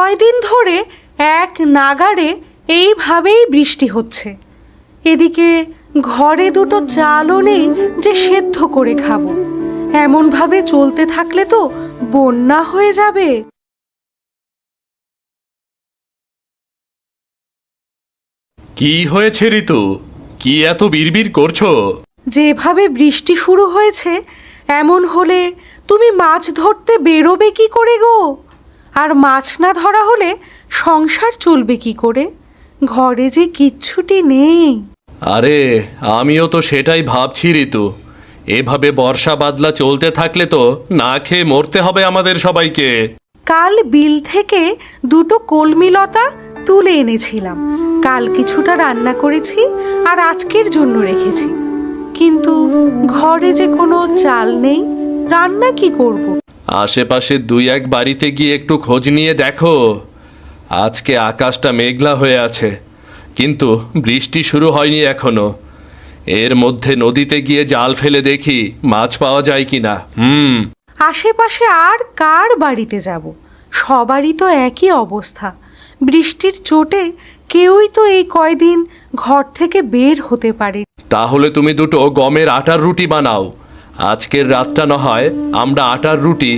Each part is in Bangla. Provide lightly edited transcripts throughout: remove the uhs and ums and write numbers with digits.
কয়দিন ধরে এক নাগাড়ে এইভাবেই বৃষ্টি হচ্ছে। এদিকে ঘরে দুটো চালও নেই যে সেদ্ধ করে খাবো। এমনভাবে চলতে থাকলে তো বন্যা হয়ে যাবে। কি হয়েছে ঋতু? কি এত বিড়বিড় করছো? যেভাবে বৃষ্টি শুরু হয়েছে এমন হলে তুমি মাছ ধরতে বেরোবে কি করে গো? আর মাছ না ধরা হলে সংসার চলবে কি করে? ঘরে যে কিচ্ছুটি নেই। আরে আমিও তো সেটাই ভাবছি ঋতু। এভাবে বর্ষা বাদলা চলতে থাকলে তো না খেয়ে মরতে হবে আমাদের সবাইকে। কাল বিল থেকে দুটো কলমি লতা তুলে এনেছিলাম। কাল কিছুটা রান্না করেছি আর আজকের জন্য রেখেছি। কিন্তু ঘরে যে কোনো চাল নেই, রান্না কি করব? আশেপাশে দুই এক বাড়িতে গিয়ে একটু খোঁজ নিয়ে দেখো। আজকে আকাশটা মেঘলা হয়ে আছে, কিন্তু বৃষ্টি শুরু হয়নি এখনো। এর মধ্যে নদীতে গিয়ে জাল ফেলে দেখি মাছ পাওয়া যায় কিনা। আশেপাশে আর কার বাড়িতে যাব? সবারই তো একই অবস্থা। বৃষ্টির চোটে কেউই তো এই কয়দিন ঘর থেকে বের হতে পারে। তাহলে তুমি দুটো গমের আটার রুটি বানাও। আজকের রাতটা না হয় আমরা আটার রুটি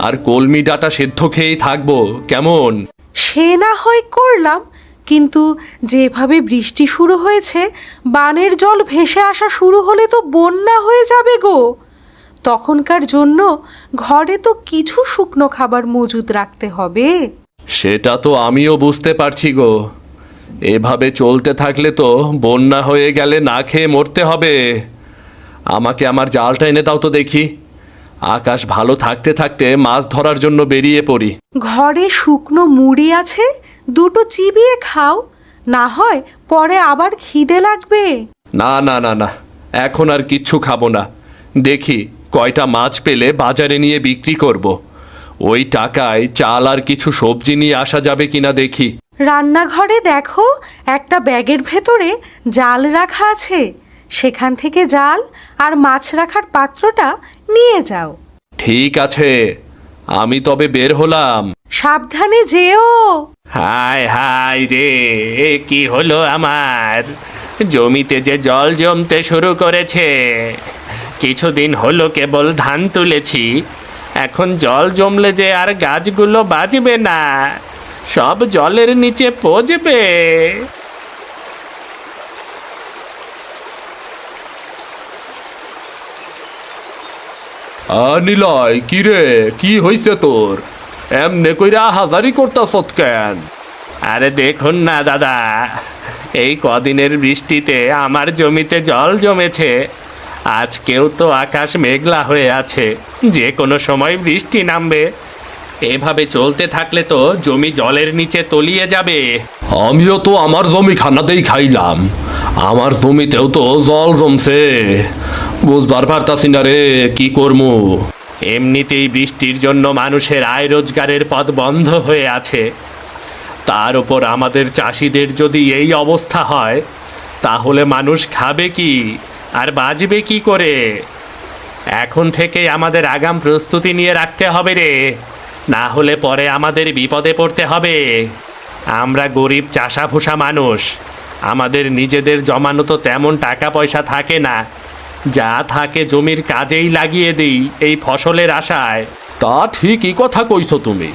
আর কলমি ডাঁটা সেদ্ধ খেয়েই থাকবো, কেমন? সে না হয় করলাম, কিন্তু যেভাবে বৃষ্টি শুরু হয়েছে, বানের জল ভেসে আসা শুরু হলে তো বন্যা হয়ে যাবে গো। তখনকার জন্য ঘরে তো কিছু শুকনো খাবার মজুদ রাখতে হবে। সেটা তো আমিও বুঝতে পারছি গো। এভাবে চলতে থাকলে তো বন্যা হয়ে গেলে না খেয়ে মরতে হবে। আমাকে আমার জালটা এনে দাও তো দেখি। আকাশ ভালো থাকতে থাকতে মাছ ধরার জন্য বেরিয়ে পড়ি। ঘরে শুকনো মুড়ি আছে, দুটো চিবিয়ে খাও, না হয় পরে আবার খিদে লাগবে। না না না না, এখন আর কিচ্ছু খাবো না। দেখি কয়টা মাছ পেলে বাজারে নিয়ে বিক্রি করব। ওই টাকায় চাল আর কিছু সবজি নিয়ে আসা যাবে কিনা দেখি। রান্নাঘরে দেখো, একটা ব্যাগের ভেতরে জাল রাখা আছে। সেখান থেকে জাল আর মাছ রাখার পাত্রটা নিয়ে যাও। ঠিক আছে, আমি তবে বের হলাম। সাবধানে যেও। হায় হায় রে, কি হলো আমার? জমিতে যে জল জমতে শুরু করেছে। কিছুদিন হলো কেবল ধান তুলেছি, এখন জল জমলে যে আর গাছগুলো বাঁচবে না, সব জলের নিচে পচবে। নিলয়, কি রে, কি হইছে তোর? এমনে কইরা হাজারি করতাছ কেন? আরে দেখুন না দাদা, এই কদিনের বৃষ্টিতে আমার জমিতে জল জমেছে। আজকেও তো আকাশ মেঘলা হয়ে আছে, যে কোনো সময় বৃষ্টি নামবে। এভাবে চলতে থাকলে তো জমি জলের নিচে তলিয়ে যাবে। আমিও তো আমার জমি খানাতেই খাইলাম, আমার জমিতেও তো জল জমছে। বুঝবার পারতাছি না রে, কি করমু। এমনিতেই বৃষ্টির জন্য মানুষের আয় রোজগারের পথ বন্ধ হয়ে আছে। তার উপর আমাদের চাষিদের যদি এই অবস্থা হয়, তাহলে মানুষ খাবে কি আর বাঁচবে কি করে? এখন থেকে আমাদের আগাম প্রস্তুতি নিয়ে রাখতে হবে রে, না হলে পরে আমাদের বিপদে পড়তে হবে। আমরা গরিব চাষাভুষা মানুষ, আমাদের নিজেদের জমানো তো তেমন টাকা পয়সা থাকে না। যা থাকে জমির কাজেই লাগিয়ে দিই এই ফসলের আশায়। তা ঠিকই কথা কইছো তুমি।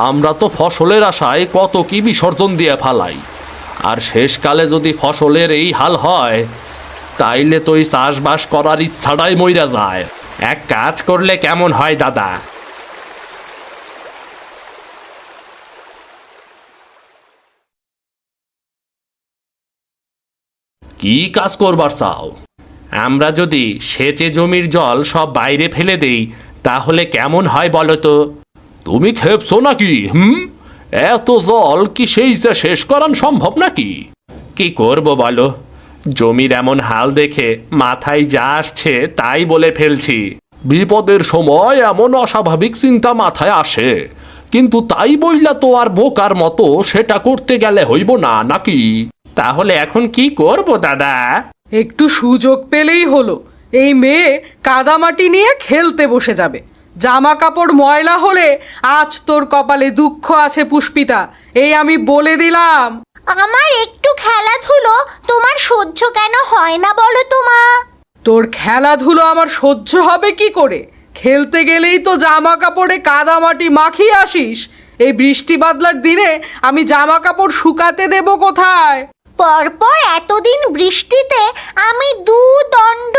আমরা তো ফসলের আশায় কত কি বিসর্জন দিয়ে ফালাই, আর শেষকালে যদি ফসলের এই হাল হয়, তাইলে তো এই চাষবাস করার ইচ্ছাটাই মইরা যায়। এক কাজ করলে কেমন হয় দাদা? কি কাজ করবার চাও? আমরা যদি সেচে জমির জল সব বাইরে ফেলে দেই, তাহলে কেমন হয় বলো তো? তুমি খেপছো নাকি? এত জল কি সেই যে শেষ করান সম্ভব নাকি? কি করব বলো, জমির এমন হাল দেখে মাথায় যা আসছে তাই বলে ফেলছি। বিপদের সময় এমন অস্বাভাবিক চিন্তা মাথায় আসে, কিন্তু তাই বইলা তো আর বোকার মতো সেটা করতে গেলে হইব না নাকি? তাহলে এখন কি করব দাদা? একটু সুযোগ পেলেই হলো, এই মেয়ে কাদামাটি নিয়ে খেলতে বসে যাবে। জামা কাপড় ময়লা হলে আজ তোর কপালে দুঃখ আছে পুষ্পিতা, এই আমি বলে দিলাম। আমার একটু খেলাধুলো তোমার সহ্য কেন হয় না বলো তো মা? তোর খেলাধুলো আমার সহ্য হবে কি করে? খেলতে গেলেই তো জামা কাপড়ে কাদামাটি মাখিয়ে আসিস। এই বৃষ্টি বাদলার দিনে আমি জামা কাপড় শুকাতে দেব কোথায়? পরপর এতদিন বৃষ্টিতে আমি দণ্ড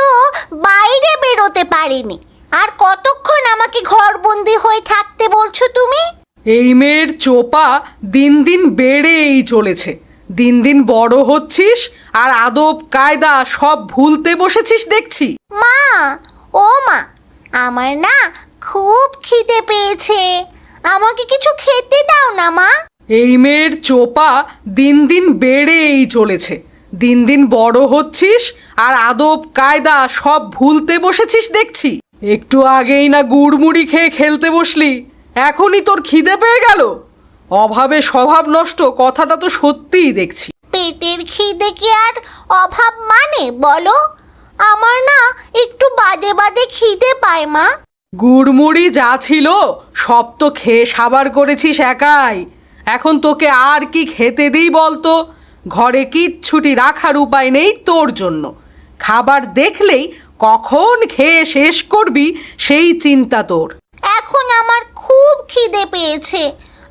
বাইরে বেরোতে পারিনি, আর কতক্ষণ আমাকে ঘরবন্দি হয়ে থাকতে বলছো তুমি? এই মেয়ের চোপা দিন দিন বেড়েই চলেছে। দিন দিন বড় হচ্ছিস আর আদব কায়দা সব ভুলতে বসেছিস দেখছি। মা, ও মা, আমার না খুব খিদে পেয়েছে, আমাকে কিছু খেতে দাও না মা। এই মেয়ের চোপা দিন দিন বেড়েই চলেছে। দিন দিন বড় হচ্ছিস আর আদব কায়দা সব ভুলতে বসেছিস দেখছি। একটু আগেই না গুড়মুড়ি খেয়ে খেলতে বসলি, এখনই তোর খিদে পেয়ে গেল? অভাবে স্বভাব নষ্ট কথাটা তো সত্যিই দেখছি। পেটের খিদে কি আর অভাব মানে বলো? আমার না একটু বাদে বাদে খিদে পায় মা। গুড়মুড়ি যা ছিল সব তো খেয়ে সাবার করেছিস একাই। এখন তোকে আর কি খেতে দিই বলতো? ঘরে কিচ্ছুটি রাখার উপায় নেই তোর জন্য। খাবার দেখলেই কখন খেয়ে শেষ করবি সেই চিন্তা তোর। এখন আমার খুব খিদে পেয়েছে,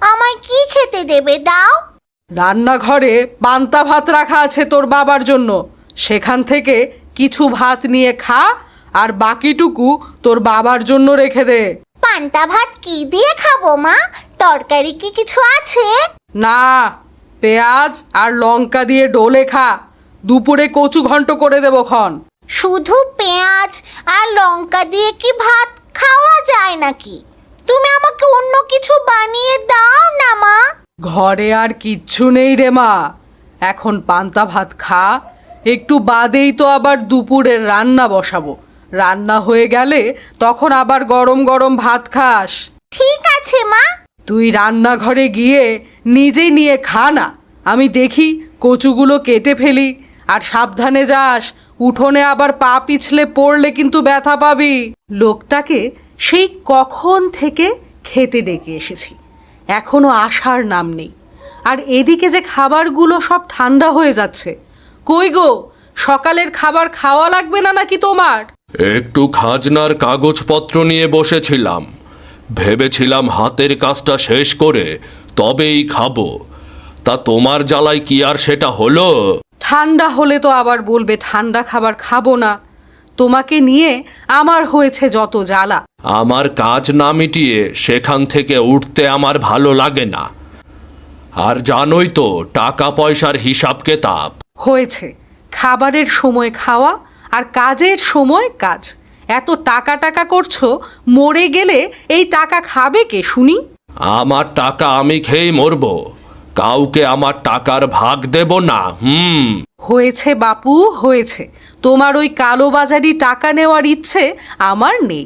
আমায় কি খেতে দেবে দাও? রান্নাঘরে পান্তা ভাত রাখা আছে তোর বাবার জন্য, সেখান থেকে কিছু ভাত নিয়ে খা, আর বাকিটুকু তোর বাবার জন্য রেখে দে। পান্তা ভাত কি দিয়ে খাবো মা? তরকারি কি কিছু আছে? না, পেঁয়াজ আর লঙ্কা দিয়ে ডোলে খা। দুপুরে কচু ঘন্ট করে দেবো খন। শুধু পেঁয়াজ আর লঙ্কা দিয়ে কি ভাত খাওয়া যায় নাকি? তুমি আমাকে অন্য কিছু বানিয়ে দাও না মা। ঘরে আর কিচ্ছু নেই রে মা, এখন পান্তা ভাত খা। একটু বাদেই তো আবার দুপুরের রান্না বসাবো। রান্না হয়ে গেলে তখন আবার গরম গরম ভাত খাস। ঠিক আছে মা। তুই রান্নাঘরে গিয়ে নিজে নিয়ে খা না, আমি দেখি কচুগুলো কেটে ফেলি। আর সাবধানে যাস, উঠোনে আবার পা পিছলে পড়লে কিন্তু ব্যথা পাবি। লোকটাকে সেই কখন থেকে খেতে ডেকে এসেছি, এখনো আসার নাম নেই। আর এদিকে যে খাবারগুলো সব ঠান্ডা হয়ে যাচ্ছে। কই গো, সকালের খাবার খাওয়া লাগবে না নাকি তোমার? একটু খাজনার কাগজপত্র নিয়ে বসেছিলাম, ভেবেছিলাম হাতের কাজটা শেষ করে তবেই খাবো। তা তোমার জ্বালায় কি আর সেটা হলো? ঠান্ডা হলে তো আবার বলবে ঠান্ডা খাবার খাবো না। তোমাকে নিয়ে আমার হয়েছে যত জ্বালা। আমার কাজ না মিটিয়ে সেখান থেকে উঠতে আমার ভালো লাগে না। আর জানোই তো টাকা পয়সার হিসাব কেতাব। হয়েছে, খাবারের সময় খাওয়া আর কাজের সময় কাজ। এত টাকা টাকা করছো, মরে গেলে এই টাকা খাবে কে শুনি? আমার টাকা আমি খেয়েই মরবো, কাউকে আমার টাকার ভাগ দেব না। হয়েছে বাপু, হয়েছে। তোমার ওই কালোবাজারি টাকা নেওয়ার ইচ্ছে আমার নেই।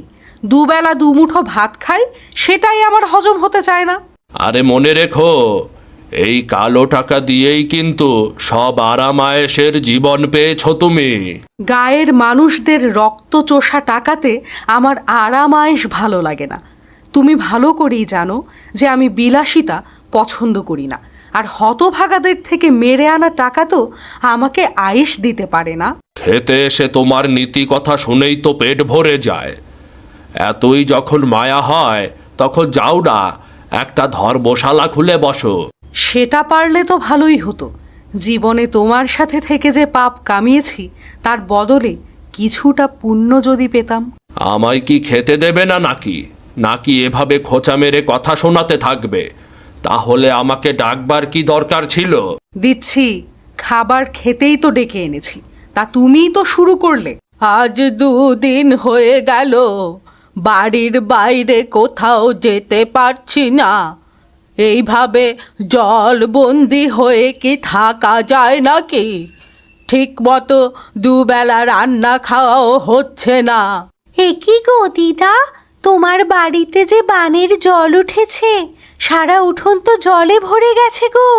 দুবেলা দুমুঠো ভাত খাই, সেটাই আমার হজম হতে চায় না। আরে মনে রেখো, এই কালো টাকা দিয়েই কিন্তু সব আরামায়েশের জীবন পেয়েছো তুমি। গায়ের মানুষদের রক্ত চোষা টাকাতে আমার আরামায়েশ ভালো লাগে না। তুমি ভালো করেই জানো যে আমি বিলাসিতা পছন্দ করি না। আর হতভাগাদের থেকে মেরে আনা টাকা তো আমাকে আয়েশ দিতে পারে না। খেতে এসে তোমার নীতি কথা শুনেই তো পেট ভরে যায়। এতই যখন মায়া হয় তখন যাও না, একটা ধর্মশালা খুলে বসো। সেটা পারলে তো ভালোই হতো। জীবনে তোমার সাথে থেকে যে পাপ কামিয়েছি, তার বদলে কিছুটা পুণ্য যদি পেতাম। আমায় কি খেতে দেবে না নাকি? নাকি এভাবে খোঁচা মেরে কথা শোনাতে থাকবে? তাহলে আমাকে ডাকবার কি দরকার ছিল? দিচ্ছি, খাবার খেতেই তো ডেকে এনেছি, তা তুমিই তো শুরু করলে। আজ 2 দিন হয়ে গেল বাড়ির বাইরে কোথাও যেতে পারছি না। এইভাবে জলবন্দি হয়ে কি থাকা যায় নাকি? ঠিক মতো দুবেলা রান্না খাওয়াও হচ্ছে না। এ কি গো দিদা, তোমার বাড়িতে যে বানের জল উঠেছে, সারা উঠোন তো জলে ভরে গেছে গো।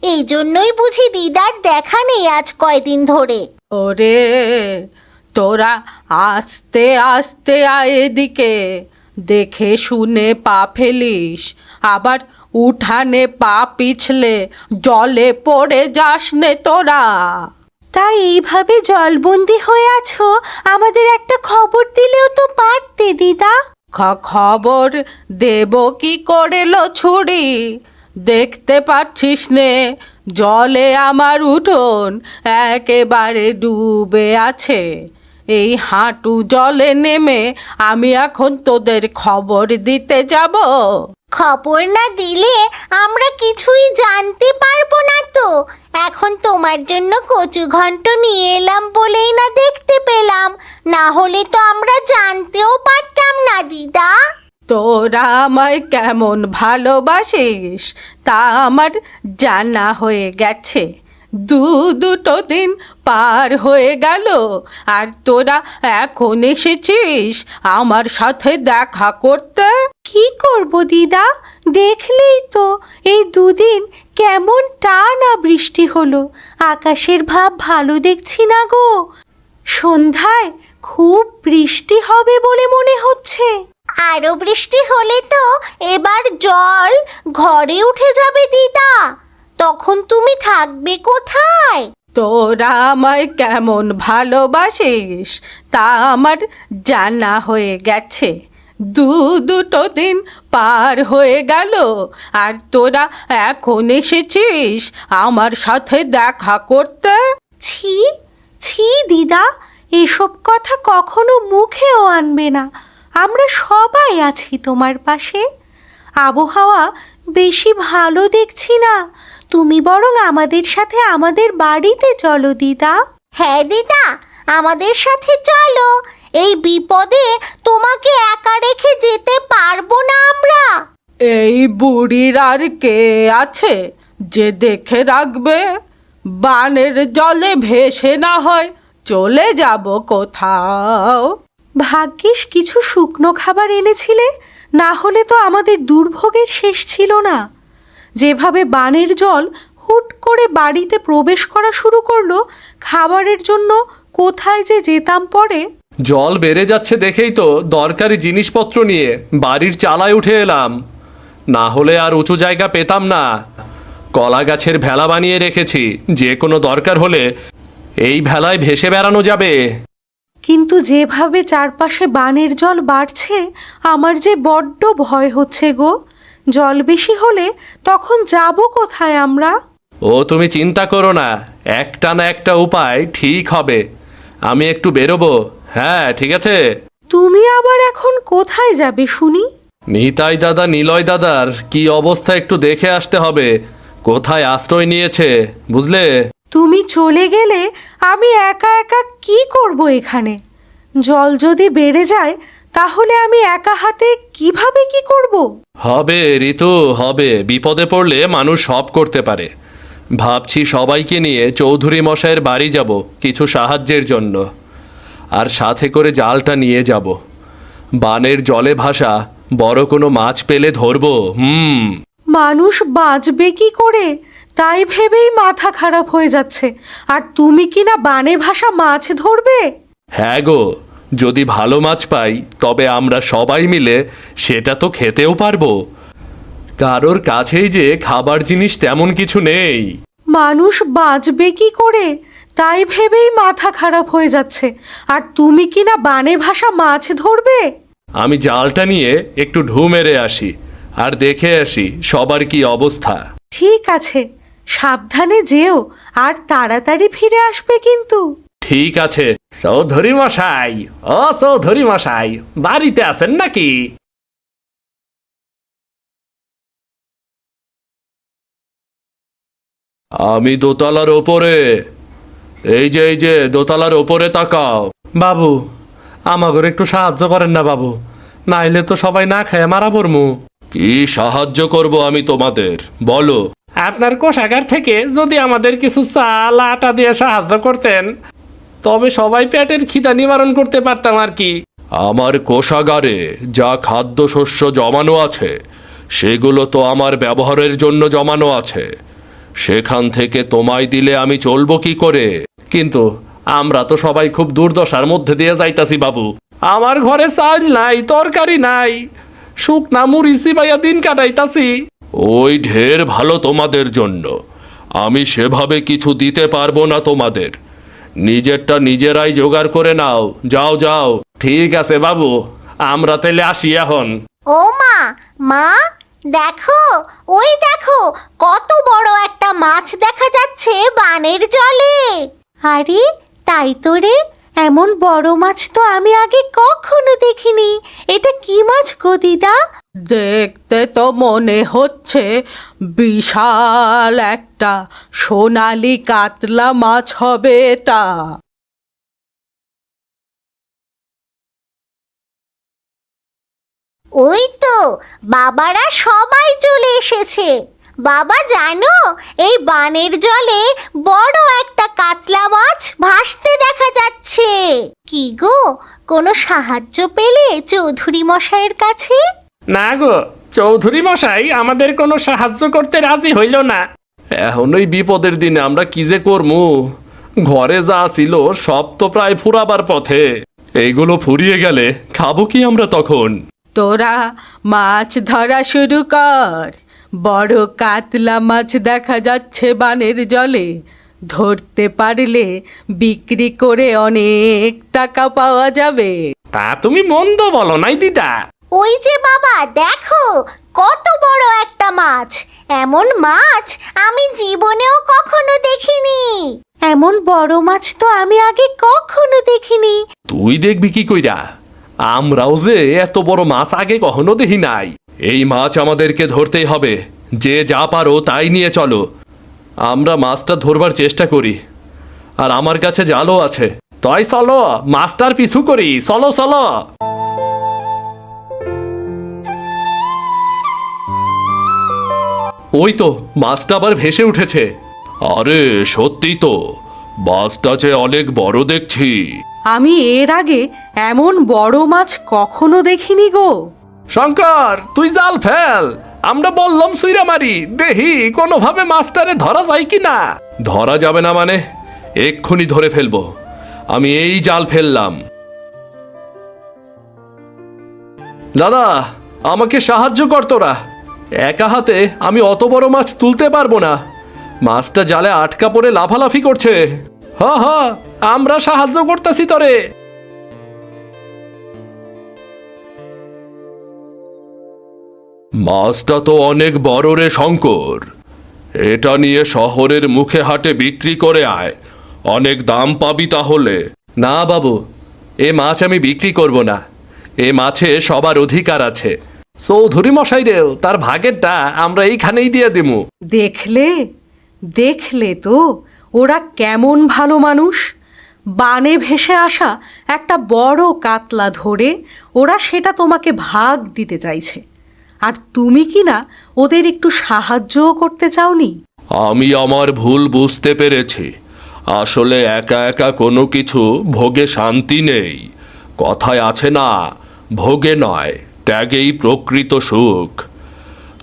এই জন্যই বুঝি দিদার দেখা নেই আজ কয়দিন ধরে। ওরে, তোরা আস্তে আস্তে আয় এদিকে, দেখে শুনে পা ফেলিস, আবার উঠানে পা পিছলে জলে পড়ে যাস নে তোরা। তাই এইভাবে জলবন্দি হয়ে আছো, আমাদের একটা খবর দিলেও তো পারতে দিদা। খবর দেব কি করে লো ছুরি? দেখতে পাচ্ছিস নে জলে আমার উঠোন একেবারে ডুবে আছে। এই হাঁটু জলে নেমে আমি এখন তোদের খবর দিতে যাব? খবর না দিলে আমরা কিছুই জানতে পারবো না তো। এখন তোমার জন্য কচু ঘন্ট নিয়ে এলাম বলেই না দেখতে পেলাম, না হলে তো আমরা জানতেও পারতাম না দিদা। তোরা আমায় কেমন ভালোবাসিস তা আমার জানা হয়ে গেছে। দুটো দিন পার হয়ে গেল আর তোরা এখন এসেছিস আমার সাথে দেখা করতে। কি করব দিদা, দেখলেই তো এই দুদিন কেমন টানা বৃষ্টি হলো। আকাশের ভাব ভালো দেখছি না গো। সন্ধ্যায় খুব বৃষ্টি হবে বলে মনে হচ্ছে। আরো বৃষ্টি হলে তো এবার জল ঘরে উঠে যাবে দিদা, তখন তুমি থাকবে কোথায়? তোরা আমায় কেমন ভালোবাসিস তা আমার জানা হয়ে গেছে। দুটো দিন পার হয়ে গেল আর তোরা এখন এসেছিস আমার সাথে দেখা করতে। ছি ছি দিদা, এসব কথা কখনো মুখেও আনবে না। আমরা সবাই আছি তোমার পাশে। আবহাওয়া বেশি ভালো দেখছি না, তুমি বরং আমাদের সাথে আমাদের বাড়িতে চলো দিদা। হ্যাঁ দিদা, আমাদের সাথে চলো। এই বিপদে তোমাকে একা রেখে যেতে পারবো না আমরা। এই বুড়ির আর কে আছে যে দেখে রাখবে? বানের জলে ভেসে না হয় চলে যাব কোথাও। ভাগ্যিস কিছু শুকনো খাবার এনেছিলে, না হলে তো আমাদের দুর্ভোগের শেষ ছিল না। যেভাবে বানের জল হুট করে বাড়িতে প্রবেশ করা শুরু করলো, খাবারের জন্য কোথায় যে যেতাম পরে। জল বেড়ে যাচ্ছে দেখেই তো দরকারি জিনিসপত্র নিয়ে বাড়ির চালায় উঠে এলাম, না হলে আর উঁচু জায়গা পেতাম না। কলা গাছের ভেলা বানিয়ে রেখেছি, যে কোনো দরকার হলে এই ভেলায় ভেসে বেড়ানো যাবে। কিন্তু যেভাবে চারপাশে বানের জল বাড়ছে আমার যে বড্ড ভয় হচ্ছে গো। জল বেশি হলে তখন যাব কোথায় আমরা? ও তুমি চিন্তা করো না, একটা না একটা উপায় ঠিক হবে। আমি একটু বেরোবো। হ্যাঁ ঠিক আছে। তুমি আবার এখন কোথায় যাবে শুনি? নিতাই দাদা নিলয় দাদার কি অবস্থা একটু দেখে আসতে হবে, কোথায় আশ্রয় নিয়েছে বুঝলে। তুমি চলে গেলে আমি একা একা কি করব এখানে? জল যদি বেড়ে যায় তাহলে আমি একা হাতে কিভাবে কি করব? হবে ঋতু, হবে। বিপদে পড়লে মানুষ সব করতে পারে। ভাবছি সবাইকে নিয়ে চৌধুরী মশাইয়ের বাড়ি যাব কিছু সাহায্যের জন্য, আর সাথে করে জালটা নিয়ে যাব। বানের জলে ভাসা বড় কোনো মাছ পেলে ধরবো। মানুষ বাঁচবে কি করে তাই ভেবেই মাথা খারাপ হয়ে যাচ্ছে, আর তুমি কি না বানে ভাসা মাছ ধরবে? হ্যাঁ গো, যদি ভালো মাছ পাই তবে আমরা সবাই মিলে সেটা তো খেতেও পারবো। কারোর কাছেই যে খাবার জিনিস তেমন কিছু নেই। মানুষ বাঁচবে কি করে তাই ভেবেই মাথা খারাপ হয়ে যাচ্ছে, আর তুমি কি না বানে ভাসা মাছ ধরবে? আমি জালটা নিয়ে একটু ঢু মেরে আসি আর দেখে আসি সবার কি অবস্থা। ঠিক আছে, সাবধানে যেও আর তাড়াতাড়ি ফিরে আসবে কিন্তু। ঠিক আছে। চৌধুরী মশাই, ও চৌধুরী মশাই, বাড়িতে আছেন নাকি? আমি দোতলার ওপরে। এই যে দোতলার ওপরে তাকাও। বাবু, আমাগর একটু সাহায্য করেন না বাবু, নাইলে তো সবাই না খেয়ে মারা পড়মু। কি সাহায্য করব আমি তোমাদের, বলো। আপনার কোষাগার থেকে যদি আমাদের কিছু চাল আটা দিয়ে সাহায্য করতেন তবে সবাই পেটের খিদা নিবারণ করতে পারতাম আর কি। আমার কোষাগারে যা খাদ্যশস্য জমানো আছে সেগুলো তো আমার ব্যবহারের জন্য জমানো আছে, সেখান থেকে তোমায় দিলে আমি চলবো কি করে? কিন্তু আমরা তো সবাই খুব দুর্দশার মধ্যে দিয়ে যাইতাছি বাবু, আমার ঘরে চাল নাই, তরকারি নাই, শুকনা মুড়ি চিবাইয়া দিন কাটাইতাছি। ওই ঢের ভালো তোমাদের জন্য। আমি সেভাবে কিছু দিতে পারবো না তোমাদের। নিজেরটা নিজেরাই জোগাড় করে নাও। যাও যাও। ঠিক আছে বাবু, আমরা তাহলে আসি এখন। ও মা, মা দেখো, ওই দেখো কত বড় একটা মাছ দেখা যাচ্ছে বানের জলে। আরে তাই তো রে, এমন বড় মাছ তো আমি আগে কখনো দেখিনি। এটা কি মাছ গো দিদা? দেখতে তো মনে হচ্ছে বিশাল একটা সোনালি কাতলা মাছ হবে এটা। ওই তো বাবারা সবাই চলে এসেছে। বাবা জানো, এই বানের জলে বড় একটা কাতলা মাছ ভাসতে দেখা যাচ্ছে। কি গো, কোনো সাহায্য পেলে চৌধুরী মশাইয়ের কাছে? না গো, চৌধুরী মশাই আমাদের কোনো সাহায্য করতে রাজি হইল না। এখন ওই বিপদের দিনে আমরা কি যে করমু? ঘরে যা ছিল সব তো প্রায় ফুরাবার পথে। এইগুলো ফুরিয়ে গেলে খাবো কি আমরা তখন? তোরা মাছ ধরা শুরু কর। বড় কাতলা মাছ দেখা যাচ্ছে বানের জলে। ধরতে পারলে বিক্রি করে অনেক টাকা পাওয়া যাবে। তা তুমি মন্দ বলো নাই দিদা। ওই যে বাবা দেখো, কত বড় একটা মাছ। এমন মাছ আমি জীবনেও কখনো দেখিনি। এমন বড় মাছ তো আমি আগে কখনো দেখিনি। তুই দেখবি কি কইরা? আমরাও যে এত বড় মাছ আগে কখনো দেখি নাই। এই মাছ আমাদেরকে ধরতেই হবে। যে যা পারো তাই নিয়ে চলো। আমরা মাছটা ধরবার চেষ্টা করি। আর আমার কাছে জালও আছে। তাই চলো, মাস্টার পিছু করি। চলো চলো। ওই তো মাছটা আবার ভেসে উঠেছে। আরে সত্যি তো, মাছটা যে অনেক বড় দেখছি। আমি এর আগে এমন বড় মাছ কখনো দেখিনি গো। শঙ্কর, তুই জাল ফেল। আমরা বললাম সুইরা মারি, দেখি কোনোভাবে মাস্টারে ধরা যায় কি না। ধরা যাবে না মানে? এক্ষুনি ধরে ফেলবো। আমি এই জাল ফেললাম। দাদা, আমাকে সাহায্য কর তোরা। একা হাতে আমি অত বড় মাছ তুলতে পারবো না। মাছটা জালে আটকা পড়ে লাফালাফি করছে। হ হ, আমরা সাহায্য করতেছি তোরে। মাছটা তো অনেক বড় রে শঙ্কর। এটা নিয়ে শহরের মুখে হাটে বিক্রি করে আয়, অনেক দাম পাবি তাহলে। না বাবু, এ মাছ আমি বিক্রি করব না। এ মাছে সবার অধিকার আছে। চৌধুরী মশাই রেও তার ভাগেরটা আমরা এইখানেই দিয়ে দিমু। দেখলে দেখলে তো ওরা কেমন ভালো মানুষ। বানে ভেসে আসা একটা বড় কাতলা ধরে ওরা সেটা তোমাকে ভাগ দিতে চাইছে। আর তুমি কি না ওদের একটু সাহায্যও করতে চাওনি? আমি আমার ভুল বুঝতে পেরেছি। আসলে একা একা কোনো কিছু ভোগে শান্তি নেই। কথায় আছে না, ভোগে নয় ত্যাগেই প্রকৃত সুখ।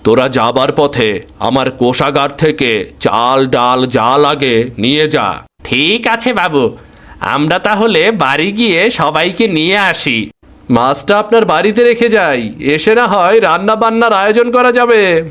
তোরা যাবার পথে আমার কোষাগার থেকে চাল ডাল যা লাগে নিয়ে যা। ঠিক আছে বাবু, আমরা তাহলে বাড়ি গিয়ে সবাইকে নিয়ে আসি। মাছটা আপনার বাড়িতে রেখে যাই, এসে না হয় রান্না বান্নার আয়োজন করা যাবে।